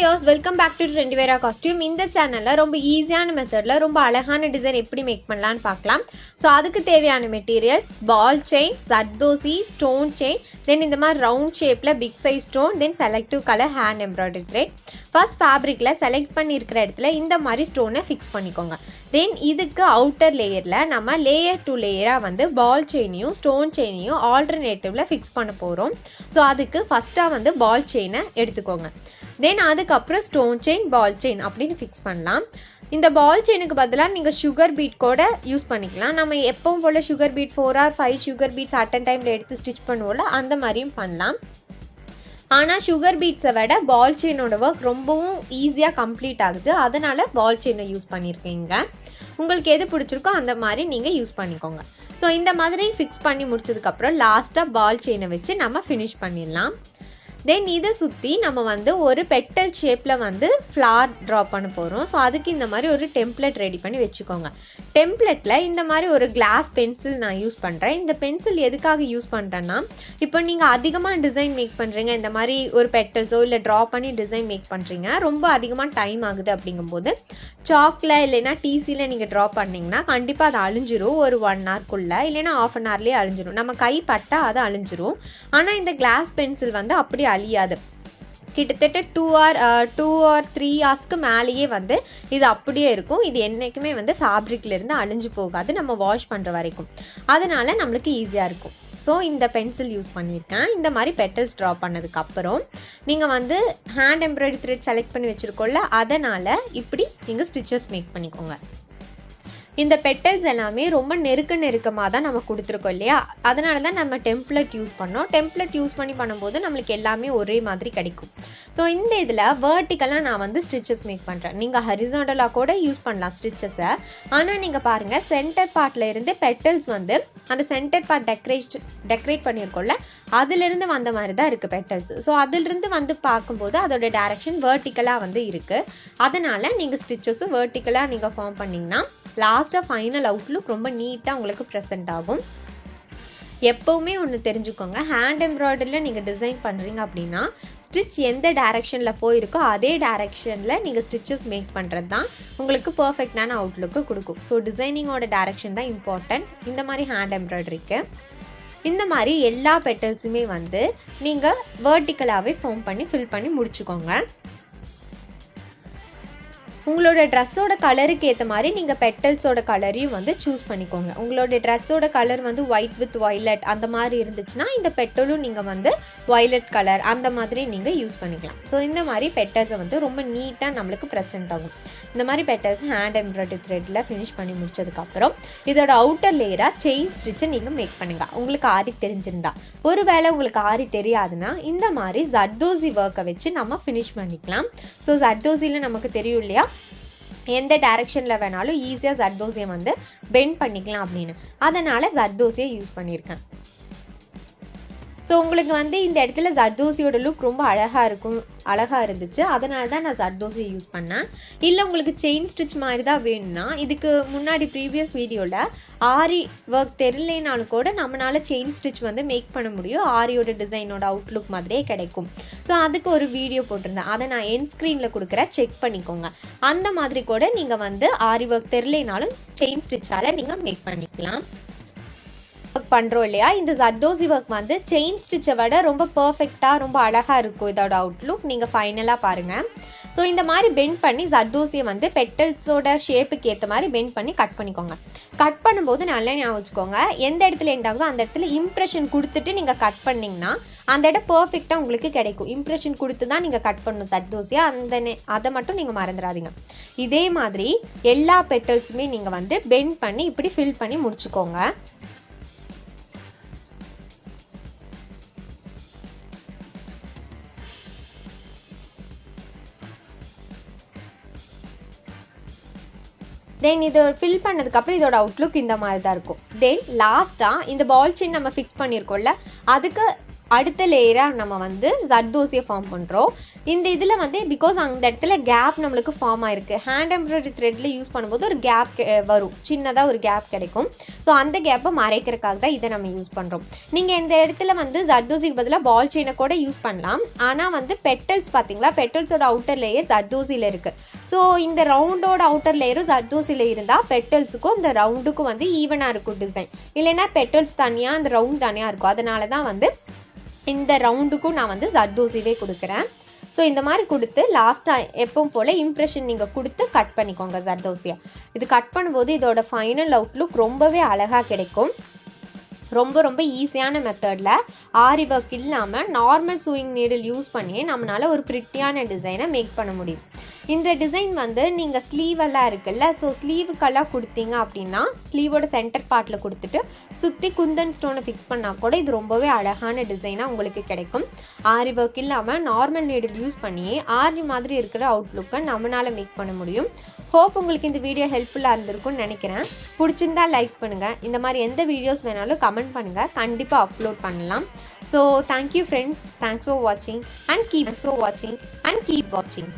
viewers, welcome back to Trendieviera costume. இந்த சேனல்ல ரொம்ப ஈஸியான மெத்தட்ல ரொம்ப அழகான டிசைன் எப்படி மேக் பண்ணலாம்னு பார்க்கலாம். சோ அதுக்கு தேவையான materials ball chain, Zardosi, stone chain, then இந்த மாதிரி round shapeல big size stone, then selective color hand embroidery thread. First fabricல செலக்ட் பண்ணியிருக்கிற இடத்துல இந்த மாதிரி ஸ்டோனை ஃபிக்ஸ் பண்ணிக்கோங்க. தென் இதுக்கு அவுட்டர் லேயர்ல நம்ம லேயர் டு லேயரா வந்து பால் செயினையும் ஸ்டோன் செயினையும் ஆல்டர்னேட்டிவ்ல ஃபிக்ஸ் பண்ண போறோம். ஸோ அதுக்கு ஃபர்ஸ்டா வந்து பால் செயினை எடுத்துக்கோங்க. தென் அதுக்கப்புறம் ஸ்டோன் செயின் பால் செயின் அப்படின்னு ஃபிக்ஸ் பண்ணலாம். இந்த பால் செயினுக்கு பதிலாக நீங்கள் சுகர் பீட் கூட யூஸ் பண்ணிக்கலாம். நம்ம எப்பவும் போல் sugar bead 4 or 5 sugar beads at a டைமில் எடுத்து ஸ்டிச் பண்ணுவோம்ல, அந்த மாதிரியும் பண்ணலாம். ஆனால் சுகர் பீட்ஸை விட பால் செயினோட ஒர்க் ரொம்பவும் ஈஸியாக கம்ப்ளீட் ஆகுது. அதனால் பால் செயினை யூஸ் பண்ணியிருக்கீங்க. உங்களுக்கு எது பிடிச்சிருக்கோ அந்த மாதிரி நீங்கள் யூஸ் பண்ணிக்கோங்க. ஸோ இந்த மாதிரி ஃபிக்ஸ் பண்ணி முடிச்சதுக்கப்புறம் லாஸ்ட்டாக பால் செயினை வச்சு நம்ம ஃபினிஷ் பண்ணிடலாம். தென் இதை சுற்றி நம்ம வந்து ஒரு பெட்டல் ஷேப்பில் வந்து ஃப்ளார் ட்ரா பண்ண போகிறோம். ஸோ அதுக்கு இந்த மாதிரி ஒரு டெம்ப்ளேட் ரெடி பண்ணி வச்சுக்கோங்க. டெம்ப்ளேட்டில் இந்த மாதிரி ஒரு கிளாஸ் பென்சில் நான் யூஸ் பண்ணுறேன். இந்த பென்சில் எதுக்காக யூஸ் பண்ணுறேன்னா, இப்போ நீங்கள் அதிகமாக டிசைன் மேக் பண்ணுறீங்க, இந்த மாதிரி ஒரு பெட்டல்ஸோ இல்லை ட்ரா பண்ணி டிசைன் மேக் பண்ணுறீங்க, ரொம்ப அதிகமாக டைம் ஆகுது. அப்படிங்கும்போது சாக்ல இல்லைன்னா டிசியில் நீங்கள் ட்ரா பண்ணிங்கன்னா கண்டிப்பாக அது அழிஞ்சிரும். ஒரு 1 hourக்குள்ளே இல்லைன்னா ½ an hourலேயே அழிஞ்சிரும். நம்ம கை பட்டா அது அழிஞ்சிரும். ஆனால் இந்த கிளாஸ் பென்சில் வந்து அப்படி அழியாது. கிட்டத்தட்ட 2 or 3 hours மேலேயே வந்து இது அப்படியே இருக்கும். இது என்றைக்குமே வந்து ஃபேப்ரிக்ல இருந்து அழிஞ்சு போகாது, நம்ம வாஷ் பண்ணுற வரைக்கும். அதனால நம்மளுக்கு ஈஸியாக இருக்கும். ஸோ இந்த பென்சில் யூஸ் பண்ணியிருக்கேன். இந்த மாதிரி பெட்டல்ஸ் ட்ரா பண்ணதுக்கப்புறம் நீங்கள் வந்து ஹேண்ட் எம்ப்ராய்டரி த்ரெட் செலக்ட் பண்ணி வச்சுருக்கோம்ல, அதனால் இப்படி நீங்கள் ஸ்டிச்சஸ் மேக் பண்ணிக்கோங்க. இந்த பெட்டல்ஸ் எல்லாமே ரொம்ப நெருக்கமாக தான் நம்ம கொடுத்துருக்கோம் இல்லையா, அதனால தான் நம்ம டெம்ப்ளேட் யூஸ் பண்ணோம். டெம்ப்ளேட் யூஸ் பண்ணும்போது நம்மளுக்கு எல்லாமே ஒரே மாதிரி கிடைக்கும். ஸோ இந்த இதில் வேர்ட்டிக்கலாக நான் வந்து ஸ்டிச்சஸ் மேக் பண்ணுறேன். நீங்கள் ஹரிசாண்டலாக கூட யூஸ் பண்ணலாம் ஸ்டிச்சஸை. ஆனால் நீங்கள் பாருங்கள், சென்டர் பார்ட்டில் இருந்து பெட்டல்ஸ் வந்து அந்த சென்டர் பார்ட் டெக்கரேட் பண்ணியிருக்கோம்ல, அதிலிருந்து வந்த மாதிரி தான் இருக்குது பெட்டல்ஸ். ஸோ அதிலிருந்து வந்து பார்க்கும்போது அதோட டைரக்ஷன் வேர்ட்டிக்கலாக வந்து இருக்குது. அதனால் நீங்கள் ஸ்டிச்சஸும் வேர்ட்டிக்கலாக நீங்கள் ஃபார்ம் பண்ணிங்கன்னா லாஸ்ட்டாக ஃபைனல் அவுட்லுக் ரொம்ப நீட்டாக உங்களுக்கு ப்ரெசென்ட் ஆகும். எப்போவுமே ஒன்று தெரிஞ்சுக்கோங்க, ஹேண்ட் எம்ப்ராய்டரியில் நீங்கள் டிசைன் பண்ணுறீங்க அப்படின்னா ஸ்டிச் எந்த டைரக்ஷனில் போயிருக்கோ அதே டைரக்ஷனில் நீங்கள் ஸ்டிச்சஸ் மேக் பண்ணுறது தான் உங்களுக்கு பர்ஃபெக்டான அவுட்லுக்கு கொடுக்கும். ஸோ டிசைனிங்கோட டைரக்ஷன் தான் இம்பார்ட்டன்ட் இந்த மாதிரி ஹேண்ட் எம்ப்ராய்டரிக்கு. இந்த மாதிரி எல்லா பெட்டல்ஸுமே வந்து நீங்கள் வேர்ட்டிக்கலாகவே ஃபார்ம் பண்ணி ஃபில் பண்ணி முடிச்சுக்கோங்க. உங்களோட ட்ரெஸ்ஸோட கலருக்கு ஏற்ற மாதிரி நீங்கள் பெட்டல்ஸோட கலரையும் வந்து சூஸ் பண்ணிக்கோங்க. உங்களோட ட்ரெஸ்ஸோட கலர் வந்து ஒயிட் வித் வயலட் அந்த மாதிரி இருந்துச்சுன்னா இந்த பெட்டலும் நீங்கள் வந்து வயலட் கலர் அந்த மாதிரி நீங்கள் யூஸ் பண்ணிக்கலாம். ஸோ இந்த மாதிரி பெட்டல்ஸை வந்து ரொம்ப நீட்டாக நம்மளுக்கு ப்ரெசென்ட் ஆகும். இந்த மாதிரி பெட்டல்ஸ் ஹேண்ட் எம்ப்ராய்டரி த்ரெட்டில் ஃபினிஷ் பண்ணி முடிச்சதுக்கப்புறம் இதோட அவுட்டர் லேயராக செயின் ஸ்டிச்சை நீங்கள் மேக் பண்ணுங்க. உங்களுக்கு ஆரி தெரிஞ்சிருந்தா, ஒருவேளை உங்களுக்கு ஆரி தெரியாதுன்னா இந்த மாதிரி ஜர்தோசி ஒர்க்கை வச்சு நம்ம ஃபினிஷ் பண்ணிக்கலாம். ஸோ ஜர்தோசியில் நமக்கு தெரியும் இல்லையா, எந்த டைரக்ஷனில் வேணாலும் ஈஸியாக ஜர்தோசியை வந்து பெண்ட் பண்ணிக்கலாம் அப்படின்னு. அதனால் ஜர்தோசியை யூஸ் பண்ணியிருக்கேன். ஸோ உங்களுக்கு வந்து இந்த இடத்துல ஜர்தோசியோட லுக் ரொம்ப அழகாக இருந்துச்சு. அதனால தான் நான் ஜர்தோசியை யூஸ் பண்ணேன். இல்லை உங்களுக்கு செயின் ஸ்டிச் மாதிரி தான் வேணும்னா, இதுக்கு முன்னாடி ப்ரீவியஸ் வீடியோவில் ஆரி ஒர்க் தெரியலைனாலும் கூட நம்மளால செயின் ஸ்டிச் வந்து மேக் பண்ண முடியும். ஆரியோட டிசைனோட அவுட்லுக் மாதிரியே கிடைக்கும். ஸோ அதுக்கு ஒரு வீடியோ போட்டிருந்தேன், அதை நான் என் ஸ்க்ரீனில் கொடுக்குற, செக் பண்ணிக்கோங்க. அந்த மாதிரி கூட நீங்கள் வந்து ஆரி ஒர்க் தெரியலைனாலும் செயின் ஸ்டிச்சால் நீங்கள் மேக் பண்ணிக்கலாம். ஒர்க் பண்ணுறோம் இல்லையா, இந்த ஜர்தோசி ஒர்க் வந்து செயின் ஸ்டிச்சை விட ரொம்ப பர்ஃபெக்டாக ரொம்ப அழகாக இருக்கும் இதோட அவுட்லுக். நீங்கள் ஃபைனலாக பாருங்கள். ஸோ இந்த மாதிரி பெண்ட் பண்ணி ஜர்தோசியை வந்து பெட்டல்ஸோட ஷேப்புக்கு ஏற்ற மாதிரி பெண்ட் பண்ணி கட் பண்ணிக்கோங்க. கட் பண்ணும்போது நல்லா ஞாபகம் வச்சுக்கோங்க, எந்த இடத்துல எண்ட் ஆகுதோ அந்த இடத்துல இம்ப்ரெஷன் கொடுத்துட்டு நீங்கள் கட் பண்ணிங்கன்னா அந்த இடம் பர்ஃபெக்டாக உங்களுக்கு கிடைக்கும். இம்ப்ரெஷன் கொடுத்து தான் நீங்கள் கட் பண்ணணும் ஜர்தோசியை, அதை மட்டும் நீங்கள் மறந்துடாதீங்க. இதே மாதிரி எல்லா பெட்டல்ஸுமே நீங்கள் வந்து பெண்ட் பண்ணி இப்படி ஃபில் பண்ணி முடிச்சுக்கோங்க. தென் இதை ஃபில் பண்ணதுக்கப்புறம் இதோட அவுட்லுக் இந்த மாதிரி தான் இருக்கும். தென் லாஸ்ட்டாக இந்த பால் செயின் நம்ம ஃபிக்ஸ் பண்ணியிருக்கோம்ல, அதுக்கு அடுத்த லேயராக நம்ம வந்து ஜர்தோசியை ஃபார்ம் பண்ணுறோம். இந்த இதில் வந்து பிகாஸ் அந்த இடத்துல கேப் நம்மளுக்கு ஃபார்ம் ஆயிருக்கு, ஹேண்ட் எம்ப்ராய்டரி த்ரெட்டில் யூஸ் பண்ணும்போது ஒரு கேப் வரும், சின்னதாக ஒரு கேப் கிடைக்கும். ஸோ அந்த கேப்பை மறைக்கிறதுக்காக தான் இதை நம்ம யூஸ் பண்ணுறோம். நீங்கள் இந்த இடத்துல வந்து ஜர்தோசிக்கு பதிலாக பால் செயினை கூட யூஸ் பண்ணலாம். ஆனால் வந்து பெட்டல்ஸ் பார்த்தீங்களா, பெட்டல்ஸோட அவுட்டர் லேயர் ஜர்தோசியில் இருக்குது. ஸோ இந்த ரவுண்டோட அவுட்டர் லேயரும் ஜர்தோசியில் இருந்தால் பெட்டல்ஸுக்கும் இந்த ரவுண்டுக்கும் வந்து ஈவனாக இருக்கும் டிசைன். இல்லைன்னா பெட்டல்ஸ் தனியாக அந்த ரவுண்ட் தனியாக இருக்கும். அதனால தான் வந்து இந்த ரவுண்டுக்கும் நான் வந்து ஜர்தோசிவே கொடுக்குறேன். ஸோ இந்த மாதிரி கொடுத்து லாஸ்ட்டாக எப்பவும் போல் இம்ப்ரெஷன் நீங்கள் கொடுத்து கட் பண்ணிக்கோங்க ஜர்தோசியை. இது கட் பண்ணும்போது இதோட ஃபைனல் அவுட்லுக் ரொம்பவே அழகாக கிடைக்கும். ரொம்ப ஈஸியான மெத்தடில் ஆரி ஒர்க் இல்லாமல் நார்மல் சூயிங் நீடில் யூஸ் பண்ணி நம்மளால் ஒரு ப்ரிட்டியான டிசைனை மேக் பண்ண முடியும். இந்த டிசைன் வந்து நீங்கள் ஸ்லீவெல்லாம் இருக்குல்ல, ஸோ ஸ்லீவுக்கெல்லாம் கொடுத்தீங்க அப்படின்னா ஸ்லீவோட சென்டர் பார்ட்டில் கொடுத்துட்டு சுற்றி குந்தன் ஸ்டோனை ஃபிக்ஸ் பண்ணால் கூட இது ரொம்பவே அழகான டிசைனாக உங்களுக்கு கிடைக்கும். ஆரி ஒர்க் இல்லாமல் நார்மல் நீடில் யூஸ் பண்ணி ஆரி மாதிரி இருக்கிற அவுட்லுக்கை நம்மளால் மேக் பண்ண முடியும். ஹோப் உங்களுக்கு இந்த வீடியோ ஹெல்ப்ஃபுல்லாக இருந்திருக்கும்னு நினைக்கிறேன். பிடிச்சிருந்தா லைக் பண்ணுங்கள். இந்த மாதிரி எந்த வீடியோஸ் வேணாலும் கமெண்ட் பண்ணுங்கள், கண்டிப்பாக அப்லோட் பண்ணலாம். So thank you friends, thanks for வாட்சிங் அண்ட் கீப் வாட்சிங்.